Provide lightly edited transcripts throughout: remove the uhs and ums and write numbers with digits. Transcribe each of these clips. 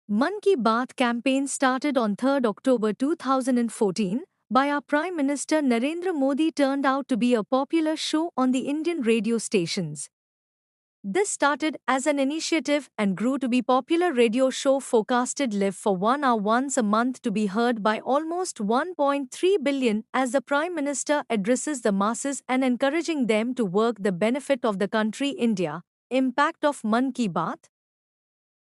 Mann Ki Baat campaign started on 3rd October 2014 by our Prime Minister Narendra Modi turned out to be a popular show on the Indian radio stations. This started as an initiative and grew to be popular radio show forecasted live for 1 hour once a month to be heard by almost 1.3 billion as the Prime Minister addresses the masses and encouraging them to work the benefit of the country India. Impact of Mann Ki Baat.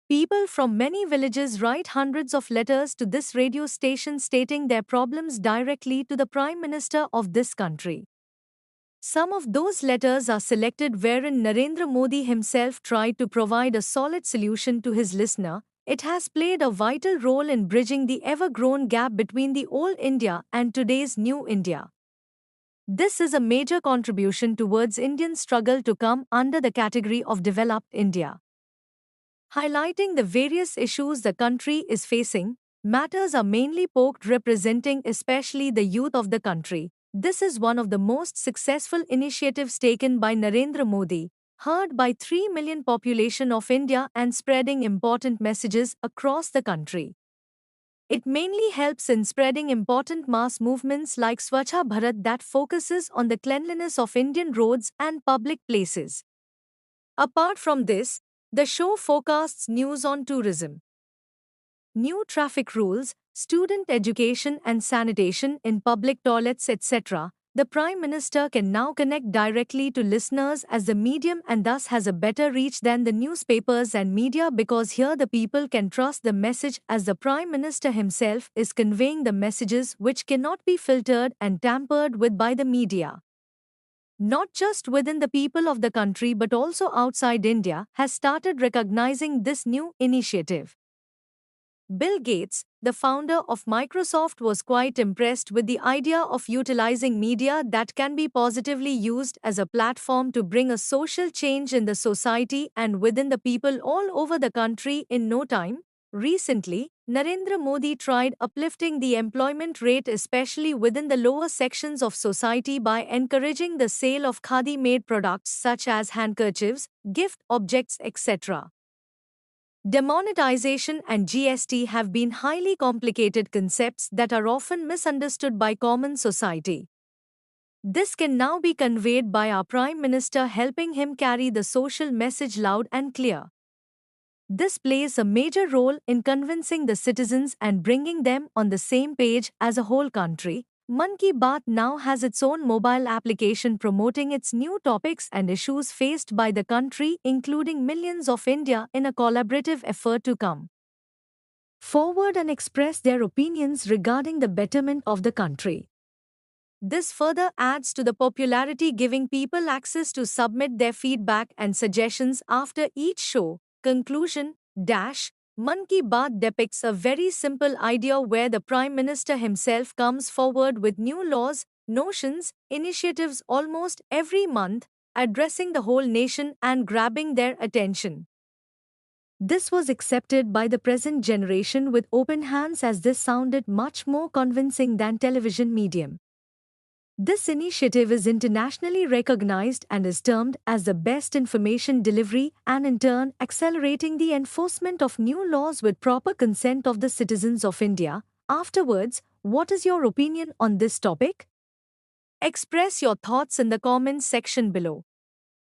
People from many villages write hundreds of letters to this radio station stating their problems directly to the Prime Minister of this country. Some of those letters are selected wherein Narendra Modi himself tried to provide a solid solution to his listener. It has played a vital role in bridging the ever-grown gap between the old India and today's new India. This is a major contribution towards Indian struggle to come under the category of developed India. Highlighting the various issues the country is facing, matters are mainly poked representing especially the youth of the country. This is one of the most successful initiatives taken by Narendra Modi, heard by 3 million population of India and spreading important messages across the country. It mainly helps in spreading important mass movements like Swachha Bharat that focuses on the cleanliness of Indian roads and public places. Apart from this, the show forecasts news on tourism, new traffic rules, student education and sanitation in public toilets, etc. The Prime Minister can now connect directly to listeners as the medium and thus has a better reach than the newspapers and media because here the people can trust the message as the Prime Minister himself is conveying the messages which cannot be filtered and tampered with by the media. Not just within the people of the country but also outside India has started recognizing this new initiative. Bill Gates, the founder of Microsoft, was quite impressed with the idea of utilizing media that can be positively used as a platform to bring a social change in the society and within the people all over the country in no time. Recently, Narendra Modi tried uplifting the employment rate especially within the lower sections of society by encouraging the sale of khadi-made products such as handkerchiefs, gift objects, etc. Demonetization and GST have been highly complicated concepts that are often misunderstood by common society. This can now be conveyed by our Prime Minister helping him carry the social message loud and clear. This plays a major role in convincing the citizens and bringing them on the same page as a whole country. Mann Ki Baat now has its own mobile application promoting its new topics and issues faced by the country, including millions of India in a collaborative effort to come forward and express their opinions regarding the betterment of the country. This further adds to the popularity, giving people access to submit their feedback and suggestions after each show. Conclusion Mann Ki Baat depicts a very simple idea where the Prime Minister himself comes forward with new laws, notions, initiatives almost every month, addressing the whole nation and grabbing their attention. This was accepted by the present generation with open hands as this sounded much more convincing than television medium. This initiative is internationally recognized and is termed as the best information delivery and in turn accelerating the enforcement of new laws with proper consent of the citizens of India. Afterwards, what is your opinion on this topic? Express your thoughts in the comments section below.